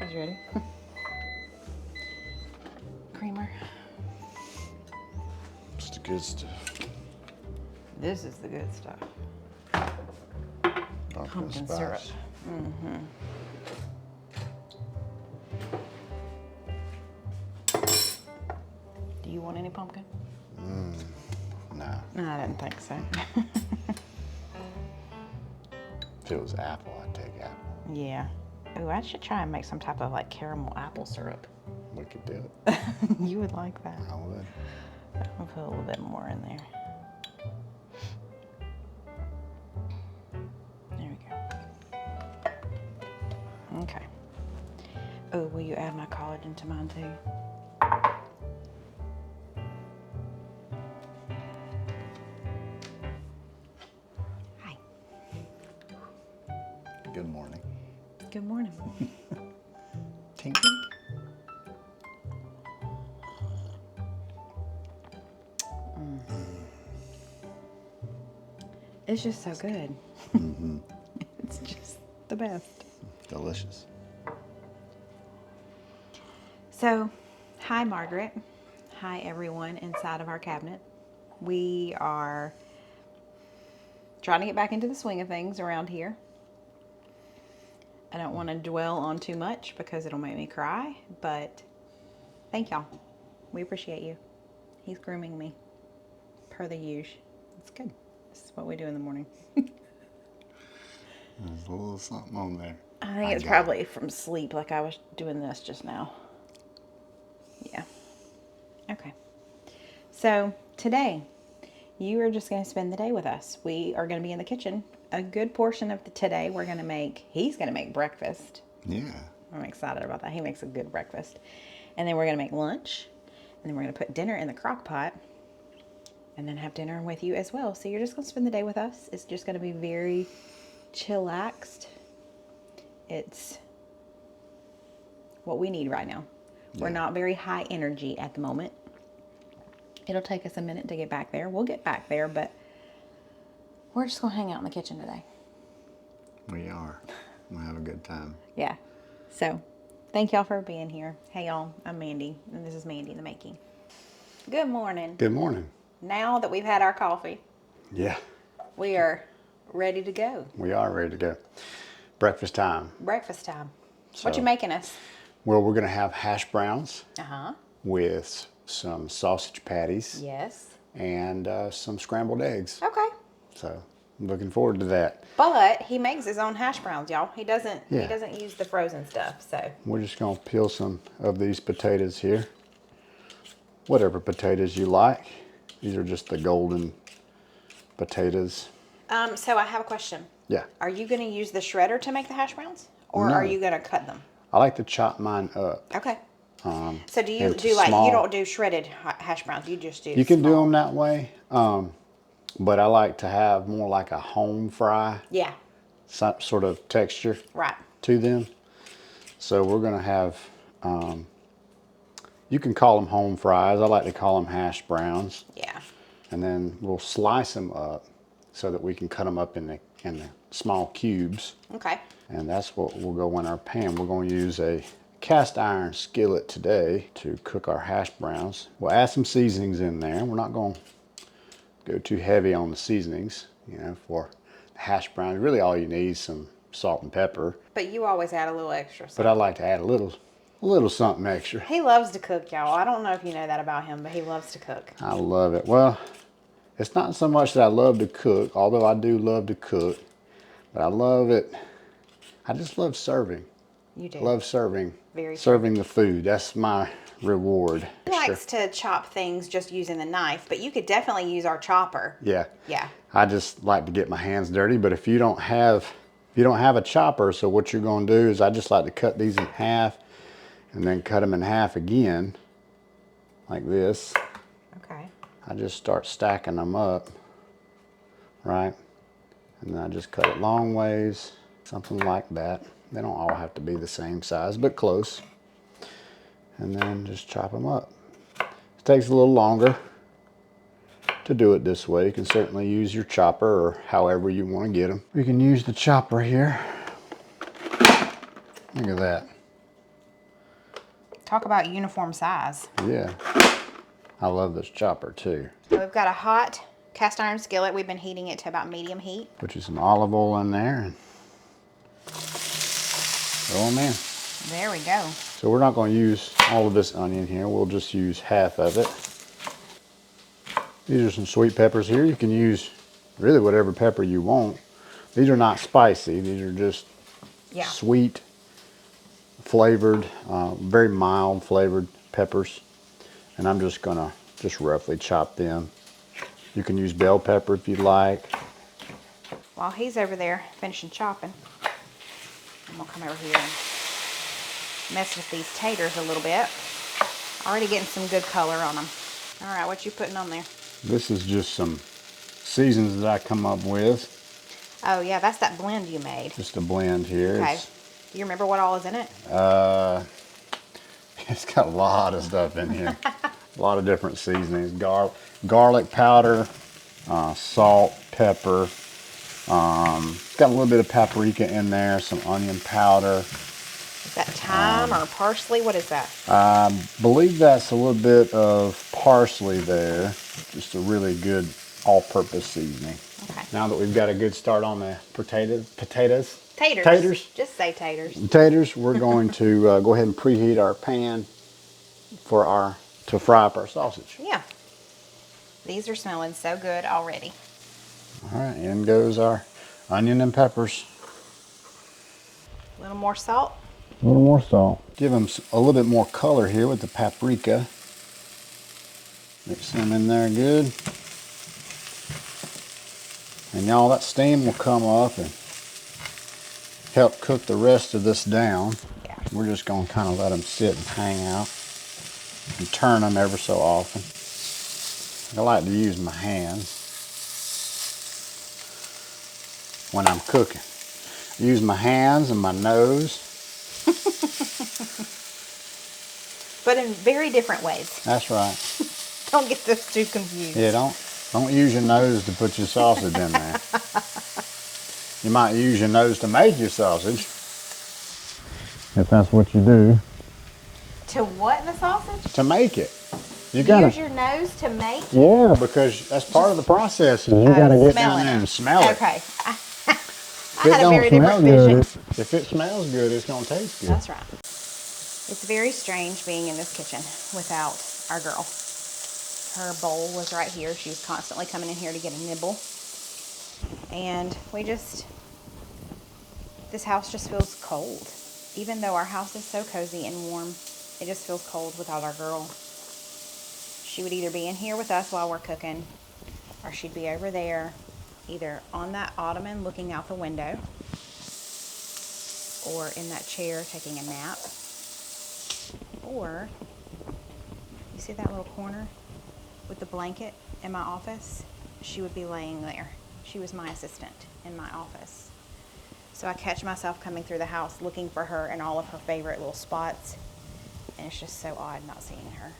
coffee's ready. Creamer. It's the good stuff. This is the good stuff. Pumpkin syrup. Mm-hmm. Do you want any pumpkin? No. No, I didn't think so. If it was apple, I'd take apple. Yeah. Ooh, I should try and make some type of like caramel apple syrup. We could do it. You would like that. I would. I'll put a little bit more in there. There we go. Okay. Oh, will you add my collagen to mine too? Hi. Good morning. Good morning. Tinky. It's just so good. It's just the best. Delicious. So, hi Margaret. Hi everyone inside of our cabinet. We are trying to get back into the swing of things around here. I don't want to dwell on too much because it'll make me cry, but thank y'all. We appreciate you. He's grooming me per the usual. It's good. This is what we do in the morning. There's a little something on there. I think it's probably from sleep, like I was doing this just now. Yeah. Okay. So today, you are just going to spend the day with us. We are going to be in the kitchen. A good portion of today, he's going to make breakfast. Yeah. I'm excited about that. He makes a good breakfast. And then we're going to make lunch. And then we're going to put dinner in the crock pot. And then have dinner with you as well. So you're just going to spend the day with us. It's just going to be very chillaxed. It's what we need right now. Yeah. We're not very high energy at the moment. It'll take us a minute to get back there. We'll get back there, but we're just going to hang out in the kitchen today. We are. We'll have a good time. Yeah. So, thank y'all for being here. Hey, y'all. I'm Mandy, and this is Mandy in the Making. Good morning. Good morning. Now that we've had our coffee. Yeah. We are ready to go. We are ready to go. Breakfast time. Breakfast time. So, what you making us? Well, we're going to have hash browns. Uh-huh. With some sausage patties. Yes. And some scrambled eggs. Okay. So I'm looking forward to that. But he makes his own hash browns, y'all. He doesn't use the frozen stuff. So we're just gonna peel some of these potatoes here. Whatever potatoes you like. These are just the golden potatoes. So I have a question. Yeah. Are you gonna use the shredder to make the hash browns? Or No. are you gonna cut them? I like to chop mine up. Okay. So do you do small, you don't do shredded hash browns? You just do. You can do them that way, but I like to have more like a home fry. Yeah. Some sort of texture. Right. To them. So we're gonna have. You can call them home fries. I like to call them hash browns. Yeah. And then we'll slice them up so that we can cut them up in the small cubes. Okay. And that's what will go in our pan. We're going to use a cast iron skillet today to cook our hash browns. We'll add some seasonings in there. We're not going to go too heavy on the seasonings, for the hash browns. Really all you need is some salt and pepper. But you always add a little extra. But I like to add a little something extra. He loves to cook, y'all. I don't know if you know that about him, but he loves to cook. I love it. Well, it's not so much that I love to cook, although I do love to cook, but I love it. I just love serving. You do. Love serving. Very serving the food. That's my reward. He likes to chop things just using the knife, but you could definitely use our chopper. Yeah. Yeah. I just like to get my hands dirty, but if you don't have a chopper, so what you're going to do is I just like to cut these in half and then cut them in half again like this. Okay. I just start stacking them up, right? And then I just cut it long ways, something like that. They don't all have to be the same size, but close. And then just chop them up. It takes a little longer to do it this way. You can certainly use your chopper or however you want to get them. We can use the chopper here. Look at that. Talk about uniform size. Yeah. I love this chopper too. So we've got a hot cast iron skillet. We've been heating it to about medium heat. Put you some olive oil in there and throw them in. There we go. So we're not going to use all of this onion here. We'll just use half of it. These are some sweet peppers here. You can use really whatever pepper you want. These are not spicy. These are just sweet, flavored, very mild flavored peppers. And I'm just going to roughly chop them. You can use bell pepper if you'd like. While he's over there finishing chopping, I'm going to come over here and mess with these taters a little bit. Already getting some good color on them. All right, what you putting on there? This is just some seasons that I come up with. Oh yeah, that's that blend you made. Just a blend here. Okay. Do you remember what all is in it? It's got a lot of stuff in here. A lot of different seasonings. Garlic powder, salt, pepper. Got a little bit of paprika in there, some onion powder. Is that thyme or parsley? What is that? I believe that's a little bit of parsley there. Just a really good all-purpose seasoning. Okay. Now that we've got a good start on the potatoes. Taters. Just say taters. Taters, we're going to go ahead and preheat our pan to fry up our sausage. Yeah. These are smelling so good already. All right, in goes our onion and peppers. A little more salt. A little more salt. Give them a little bit more color here with the paprika. Mix them in there good. And y'all, that steam will come up and help cook the rest of this down. Yeah. We're just going to kind of let them sit and hang out and turn them ever so often. I like to use my hands when I'm cooking. I use my hands and my nose. But in very different ways. That's right. Don't get those too confused. Yeah, don't use your nose to put your sausage in there. You might use your nose to make your sausage. If that's what you do. To what, the sausage? To make it. You gotta use your nose to make? Yeah, because that's part of the process. You gotta get down there and smell it. Okay. I had a very different vision. If it smells good, it's gonna taste good. That's right. It's very strange being in this kitchen without our girl. Her bowl was right here. She was constantly coming in here to get a nibble. And this house just feels cold. Even though our house is so cozy and warm, it just feels cold without our girl. She would either be in here with us while we're cooking, or she'd be over there, either on that ottoman looking out the window, or in that chair taking a nap, or, you see that little corner with the blanket in my office? She would be laying there. She was my assistant in my office. So I catch myself coming through the house looking for her in all of her favorite little spots, and it's just so odd not seeing her.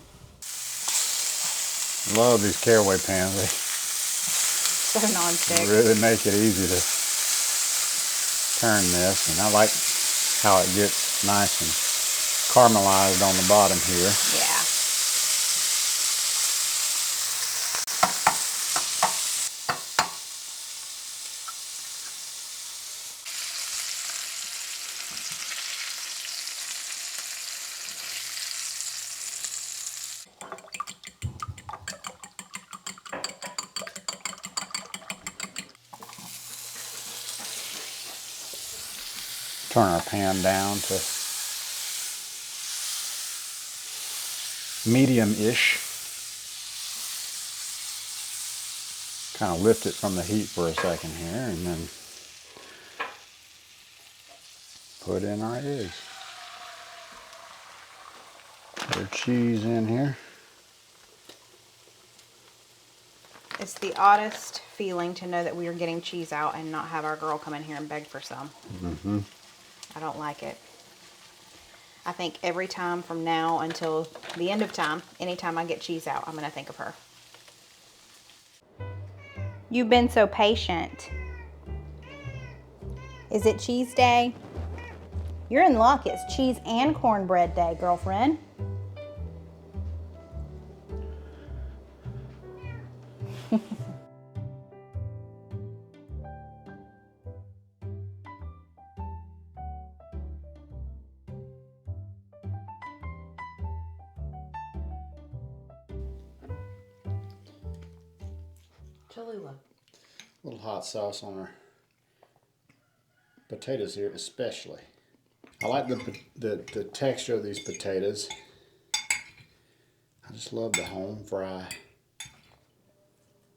Love these caraway pans. So non-stick. They really make it easy to turn this, and I like how it gets nice and caramelized on the bottom here. Yeah. Turn our pan down to medium-ish. Kind of lift it from the heat for a second here, and then put in our eggs. Put our cheese in here. It's the oddest feeling to know that we are getting cheese out and not have our girl come in here and beg for some. Mm-hmm. I don't like it. I think every time from now until the end of time, anytime I get cheese out, I'm going to think of her. You've been so patient. Is it cheese day? You're in luck. It's cheese and cornbread day, girlfriend. Cholula. A little hot sauce on our potatoes here, especially. I like the texture of these potatoes. I just love the home fry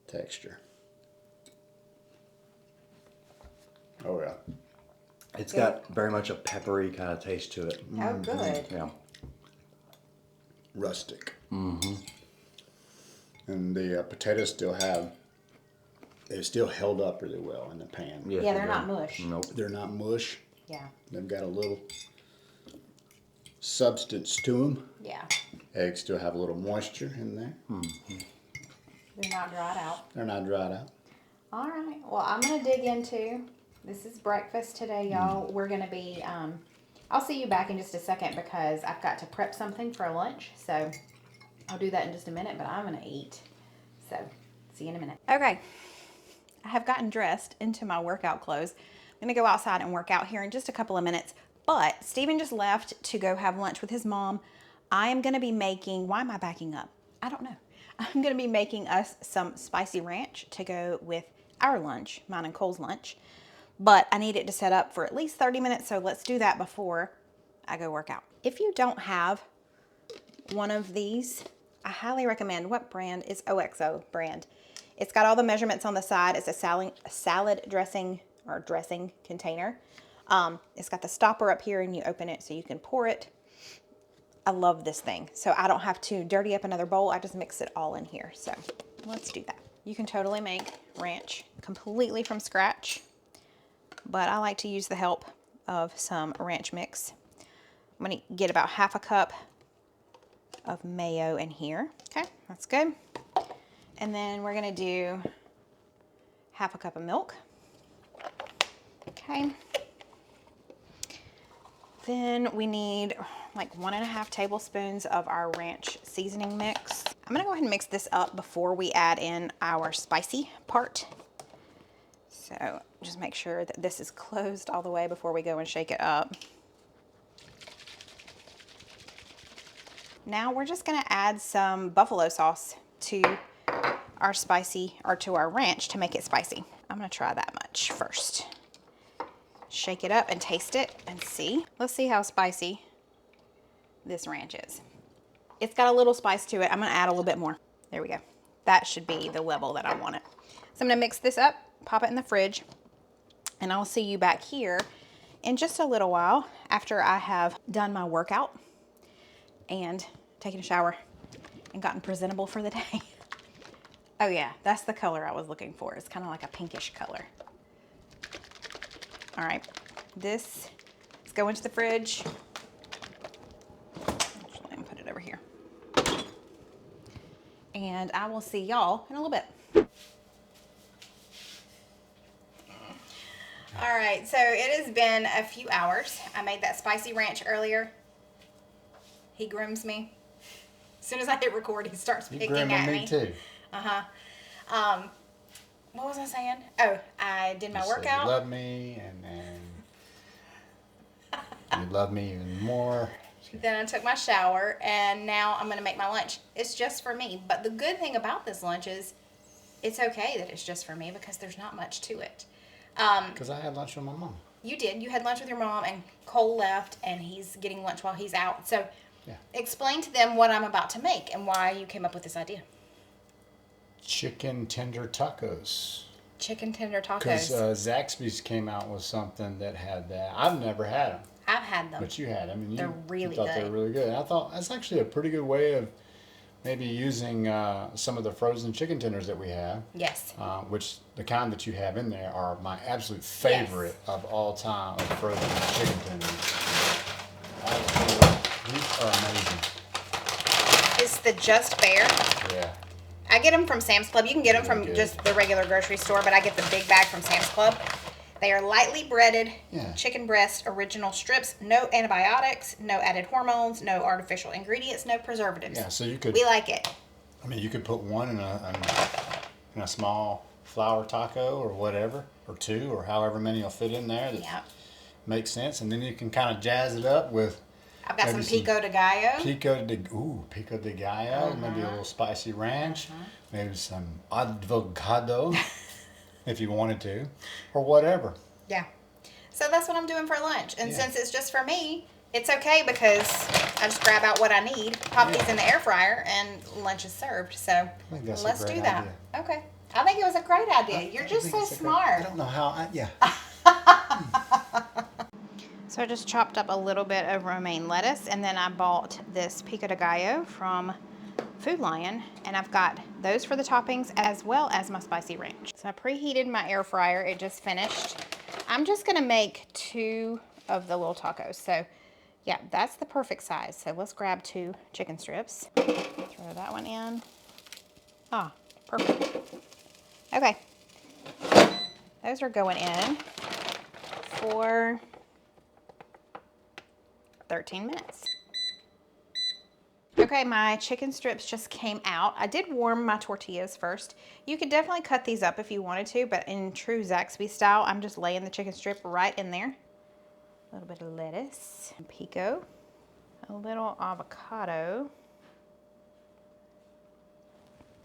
texture. Oh yeah. It's got very much a peppery kind of taste to it. Oh, good. Yeah. Rustic. And the potatoes still they're still held up really well in the pan. Yes, Yeah, they're not mush. Nope. They're not mush. Yeah. They've got a little substance to them. Yeah. Eggs still have a little moisture in there. They're not dried out. They're not dried out. All right. Well, I'm going to dig into, this is breakfast today, y'all. We're going to be, I'll see you back in just a second because I've got to prep something for lunch. So I'll do that in just a minute, but I'm going to eat. So see you in a minute. Okay. I have gotten dressed into my workout clothes. I'm going to go outside and work out here in just a couple of minutes. But Steven just left to go have lunch with his mom. I am going to be making, why am I backing up? I don't know. I'm going to be making us some spicy ranch to go with our lunch, mine and Cole's lunch. But I need it to set up for at least 30 minutes, so let's do that before I go work out. If you don't have one of these, I highly recommend, what brand is OXO brand? It's got all the measurements on the side. It's a salad dressing or dressing container. It's got the stopper up here and you open it so you can pour it. I love this thing. So I don't have to dirty up another bowl. I just mix it all in here. So let's do that. You can totally make ranch completely from scratch, but I like to use the help of some ranch mix. I'm gonna get about half a cup of mayo in here. Okay, that's good. And then we're gonna do half a cup of milk. Okay. Then we need like 1.5 tablespoons of our ranch seasoning mix. I'm gonna go ahead and mix this up before we add in our spicy part. So just make sure that this is closed all the way before we go and shake it up. Now we're just gonna add some buffalo sauce to our spicy, or to our ranch to make it spicy. I'm gonna try that much first. Shake it up and taste it and see. Let's see how spicy this ranch is. It's got a little spice to it. I'm gonna add a little bit more. There we go. That should be the level that I want it. So I'm gonna mix this up, pop it in the fridge, and I'll see you back here in just a little while after I have done my workout and taken a shower and gotten presentable for the day. Oh yeah, that's the color I was looking for. It's kind of like a pinkish color. All right, let's go into the fridge. Actually, let me put it over here. And I will see y'all in a little bit. All right, so it has been a few hours. I made that spicy ranch earlier. He grooms me. As soon as I hit record, he starts picking at me. Me too. What was I saying? Oh, I did my workout. You love me, and then you love me even more. Then I took my shower, and now I'm going to make my lunch. It's just for me. But the good thing about this lunch is it's okay that it's just for me because there's not much to it. Because I had lunch with my mom. You did. You had lunch with your mom, and Cole left, and he's getting lunch while he's out. So Yeah. explain to them what I'm about to make and why you came up with this idea. Chicken tender tacos. Chicken tender tacos. Because Zaxby's came out with something that had that. I've never had them. I've had them. But you had. I mean, They're you really thought they good. were really good. And I thought that's actually a pretty good way of maybe using some of the frozen chicken tenders that we have. Yes. Which the kind that you have in there are my absolute favorite of all time of frozen chicken tenders. These are amazing. It's the Just Bear. Yeah. I get them from Sam's Club. You can get them from Good. just the regular grocery store, but I get the big bag from Sam's Club. They are lightly breaded chicken breast original strips. No antibiotics, no added hormones, no artificial ingredients, no preservatives. Yeah, so you could. We like it. I mean, you could put one in a small flour taco or whatever, or two, or however many will fit in there. That makes sense, and then you can kind of jazz it up with I've got some Maybe pico de gallo. Pico de gallo. Maybe a little spicy ranch. Maybe some avocado, if you wanted to, or whatever. Yeah. So that's what I'm doing for lunch. And Yeah. since it's just for me, it's okay because I just grab out what I need, pop these in the air fryer, and lunch is served. So think that's a let's great do that. idea. Okay. I think it was a great idea. You're just so I smart. don't know how. Yeah. So I just chopped up a little bit of romaine lettuce, and then I bought this pico de gallo from Food Lion, and I've got those for the toppings as well as my spicy ranch. So I preheated my air fryer. It just finished. I'm just gonna make 2 of the little tacos. So yeah, that's the perfect size. So let's grab 2 chicken strips. Throw that one in. Ah, perfect. Okay. Those are going in for 13 minutes. Okay, my chicken strips just came out. I did warm my tortillas first. You could definitely cut these up if you wanted to, but in true Zaxby style, I'm just laying the chicken strip right in there. A little bit of lettuce, pico, a little avocado.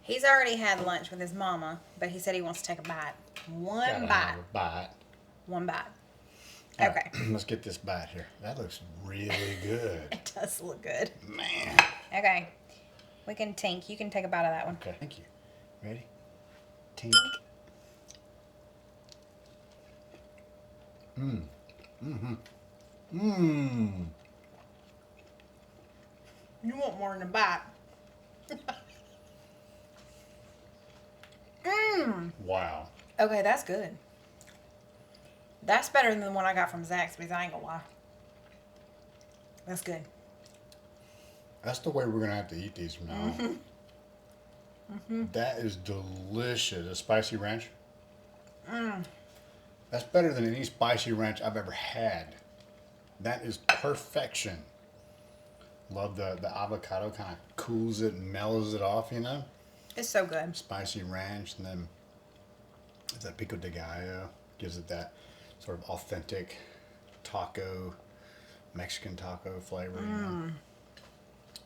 He's already had lunch with his mama, but he said he wants to take a bite. One bite. One bite. Okay. Right, let's get this bite here. That looks really good. It does look good. Man. Okay. We can tink. You can take a bite of that one. Okay, thank you. Ready? Tink. You want more than a bite. Wow. Okay, that's good. That's better than the one I got from Zaxby's, I ain't gonna lie. That's good. That's the way we're gonna have to eat these from now on. That is delicious. A spicy ranch. That's better than any spicy ranch I've ever had. That is perfection. Love the avocado, kind of cools it and mellows it off, you know? It's so good. Spicy ranch, and then that pico de gallo gives it that sort of authentic taco, Mexican taco flavor. You know?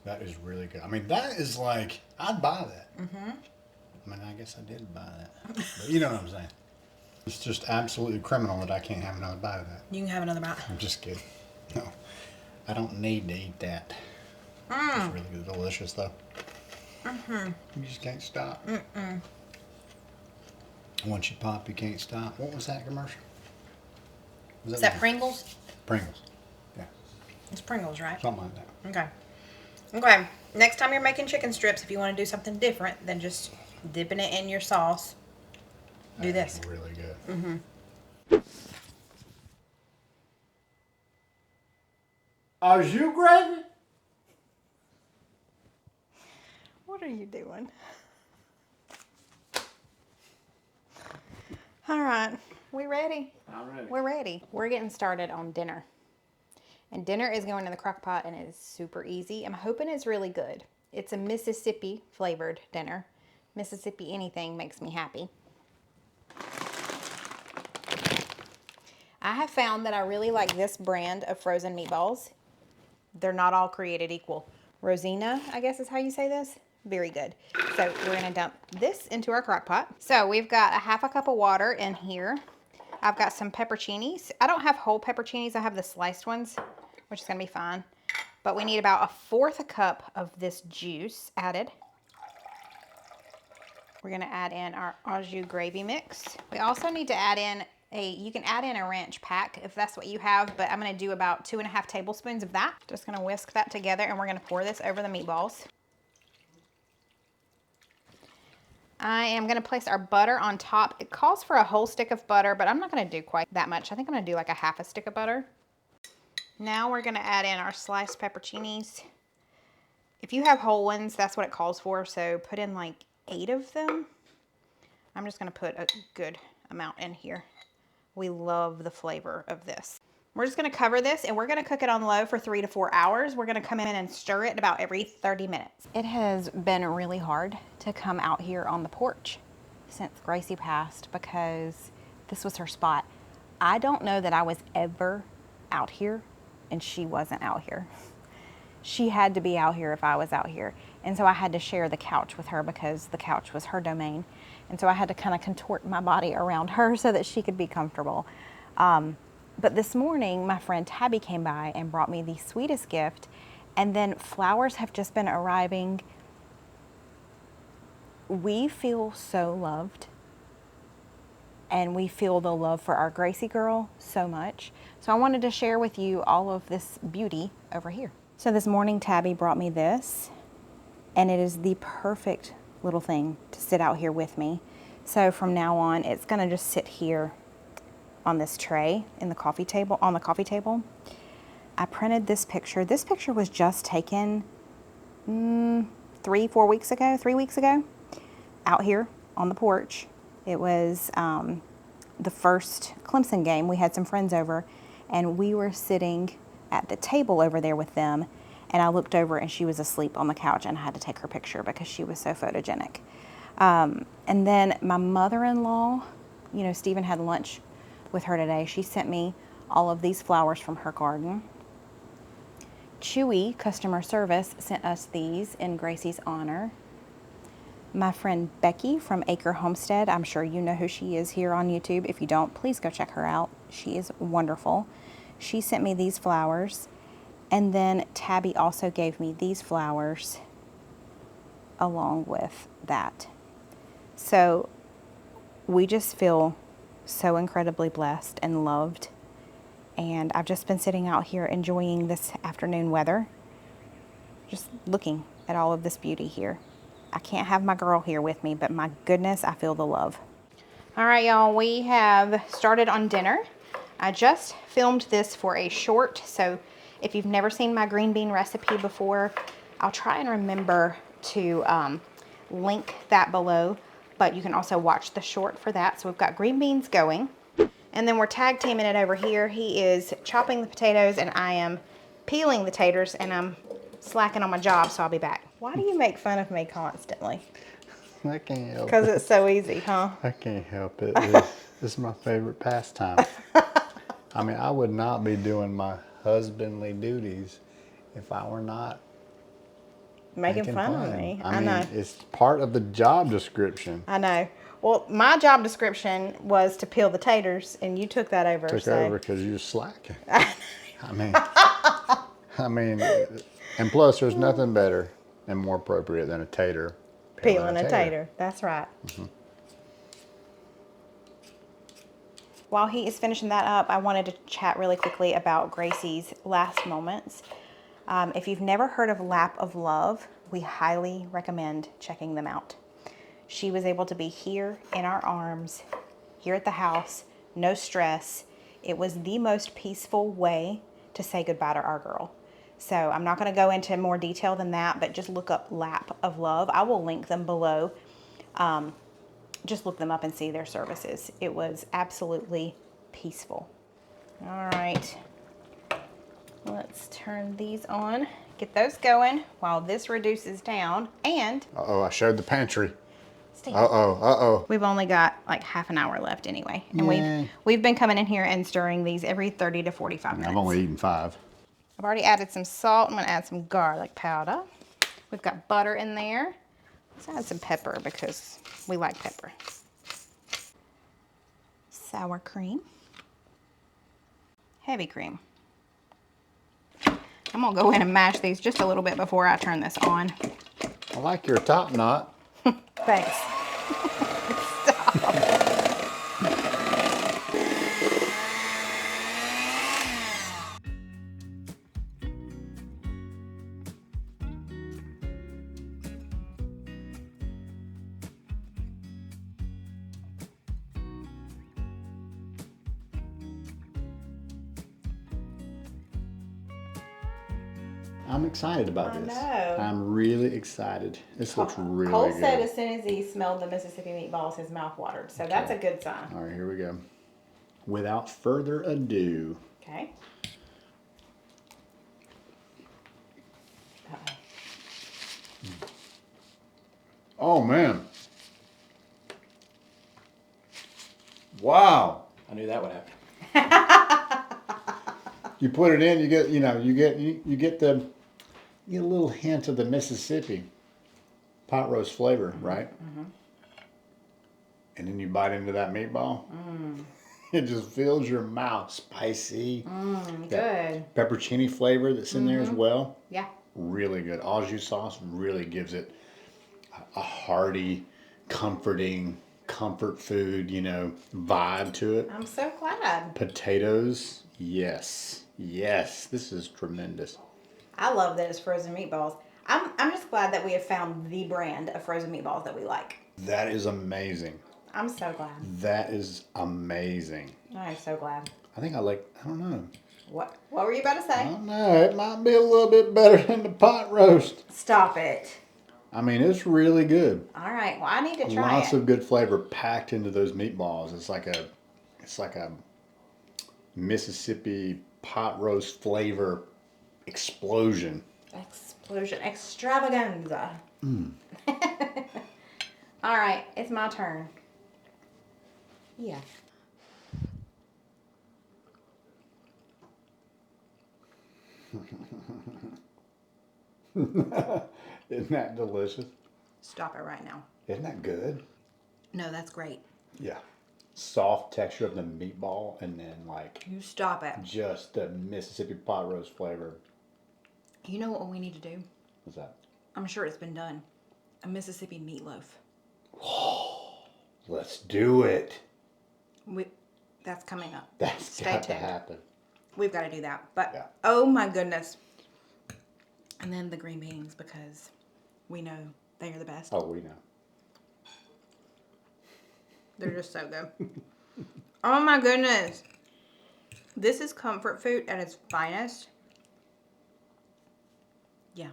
That is really good. I mean, that is like, I'd buy that. I mean, I guess I did buy that. But you know what I'm saying. It's just absolutely criminal that I can't have another bite of that. You can have another bite. I'm just kidding. No, I don't need to eat that. It's really good, delicious though. You just can't stop. Once you pop, you can't stop. What was that commercial? Was Is that Pringles? Pringles? Yeah, It's Pringles, right? something like that. Okay. Okay. Next time you're making chicken strips, if you want to do something different than just dipping it in your sauce, do That's this. really good. Are you Gracie? What are you doing? All right. We ready? I'm ready. We're ready. We're getting started on dinner. And dinner is going in the crock pot, and it is super easy. I'm hoping it's really good. It's a Mississippi flavored dinner. Mississippi anything makes me happy. I have found that I really like this brand of frozen meatballs. They're not all created equal. Rosina, I guess is how you say this. Very good. So we're gonna dump this into our crock pot. So we've got a half a cup of water in here. I've got some pepperoncinis. I don't have whole pepperoncinis. I have the sliced ones, which is gonna be fine. But we need about 1/4 cup of this juice added. We're gonna add in our au jus gravy mix. We also need to add in you can add in a ranch pack if that's what you have, but I'm gonna do about 2½ tablespoons of that. Just gonna whisk that together, and we're gonna pour this over the meatballs. I am gonna place our butter on top. It calls for a whole stick of butter, but I'm not gonna do quite that much. I think I'm gonna do like a half a stick of butter. Now we're gonna add in our sliced pepperoncinis. If you have whole ones, that's what it calls for, so put in like 8 of them. I'm just gonna put a good amount in here. We love the flavor of this. We're just gonna cover this, and we're gonna cook it on low for 3 to 4 hours. We're gonna come in and stir it about every 30 minutes. It has been really hard to come out here on the porch since Gracie passed because this was her spot. I don't know that I was ever out here and she wasn't out here. she had to be out here if I was out here. And so I had to share the couch with her because the couch was her domain. And so I had to kind of contort my body around her so that she could be comfortable. But this morning, my friend Tabby came by and brought me the sweetest gift. And then flowers have just been arriving. We feel so loved. And we feel the love for our Gracie girl so much. So I wanted to share with you all of this beauty over here. So this morning, Tabby brought me this. And it is the perfect little thing to sit out here with me. So from now on, it's gonna just sit here on this tray in the coffee table, on the coffee table. I printed this picture. This picture was just taken 3 weeks ago, out here on the porch. It was the first Clemson game. We had some friends over and we were sitting at the table over there with them. And I looked over and she was asleep on the couch and I had to take her picture because she was so photogenic. And then my mother-in-law, you know, Stephen had lunch with her today. She sent me all of these flowers from her garden. Chewy Customer Service sent us these in Gracie's honor. My friend Becky from Acre Homestead, I'm sure you know who she is here on YouTube. If you don't, please go check her out. She is wonderful. She sent me these flowers. And then Tabby also gave me these flowers along with that. So we just feel so incredibly blessed and loved. And I've just been sitting out here enjoying this afternoon weather, just looking at all of this beauty here. I can't have my girl here with me, but my goodness, I feel the love. All right, y'all, we have started on dinner. I just filmed this for a short, so if you've never seen my green bean recipe before, I'll try and remember to link that below, but you can also watch the short for that. So we've got green beans going, and then we're tag teaming it over here. He is chopping the potatoes and I am peeling the taters, and I'm slacking on my job, so I'll be back. Why do you make fun of me constantly? I can't help it. Because it's so easy, huh? I can't help it. This is my favorite pastime. I mean, I would not be doing my husbandly duties if I were not Making fun of me. I mean, know. it's part of the job description. I know. Well, my job description was to peel the taters, and you took that over. Took over because you were slacking. I mean, and plus, there's nothing better and more appropriate than a tater. Peeling a tater. That's right. Mm-hmm. While he is finishing that up, I wanted to chat really quickly about Gracie's last moments. If you've never heard of Lap of Love, we highly recommend checking them out. She was able to be here in our arms, here at the house, no stress. It was the most peaceful way to say goodbye to our girl. So I'm not going to go into more detail than that, but just look up Lap of Love. I will link them below. Just look them up and see their services. It was absolutely peaceful. All right. Let's turn these on, get those going while this reduces down. And uh-oh, I showed the pantry. Steve, Uh-oh. we've only got like half an hour left anyway. And we've been coming in here and stirring these every 30 to 45 minutes. I've only eaten 5. I've already added some salt. I'm gonna add some garlic powder. We've got butter in there. Let's add some pepper because we like pepper. Sour cream. Heavy cream. I'm gonna go in and mash these just a little bit before I turn this on. I like your top knot. Thanks. Stop. I'm excited about this. I know. I'm really excited. This looks really Cole good. said as soon as he smelled the Mississippi meatballs, his mouth watered. So that's a good sign. All right, here we go. Without further ado. Okay. Oh, man. Wow. I knew that would happen. You put it in, you get, you get the You get a little hint of the Mississippi pot roast flavor, right? And then you bite into that meatball. It just fills your mouth. Spicy. Good. Pepperoni flavor that's in there as well. Yeah. Really good. Au jus sauce really gives it a hearty, comforting, comfort food, you know, vibe to it. I'm so glad. Potatoes, yes. Yes, this is tremendous. I love that it's frozen meatballs. I'm just glad that we have found the brand of frozen meatballs that we like. That is amazing. I'm so glad. That is amazing. I'm so glad. I think I don't know. What were you about to say? I don't know. It might be a little bit better than the pot roast. Stop it. I mean, it's really good. All right. Well, I need to try Lots it. of good flavor packed into those meatballs. It's like a Mississippi pot roast flavor explosion. Explosion. Extravaganza. All right. It's my turn. Yeah. Isn't that delicious? Stop it right now. Isn't that good? No, that's great. Yeah. Soft texture of the meatball and then like You stop it. just the Mississippi pot roast flavor. You know what we need to do? What's that? I'm sure it's been done. A Mississippi meatloaf. Let's do it. That's coming up. That's Stay got to tuned. happen. We've got to do that. But, Yeah. oh my goodness. And then the green beans, because we know they are the best. Oh, we know. They're just so good. Oh my goodness. This is comfort food at its finest. Yeah.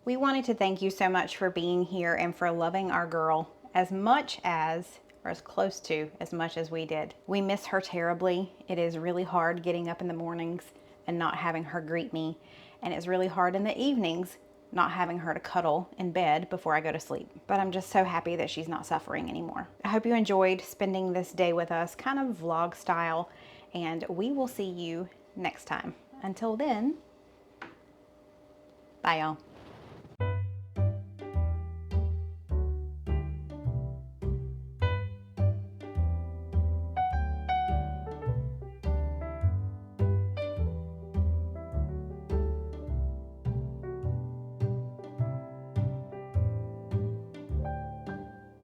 We wanted to thank you so much for being here and for loving our girl as much as, or as close to, as much as we did. We miss her terribly. It is really hard getting up in the mornings and not having her greet me. And it's really hard in the evenings not having her to cuddle in bed before I go to sleep. But I'm just so happy that she's not suffering anymore. I hope you enjoyed spending this day with us, kind of vlog style, and we will see you next time. Until then, bye y'all.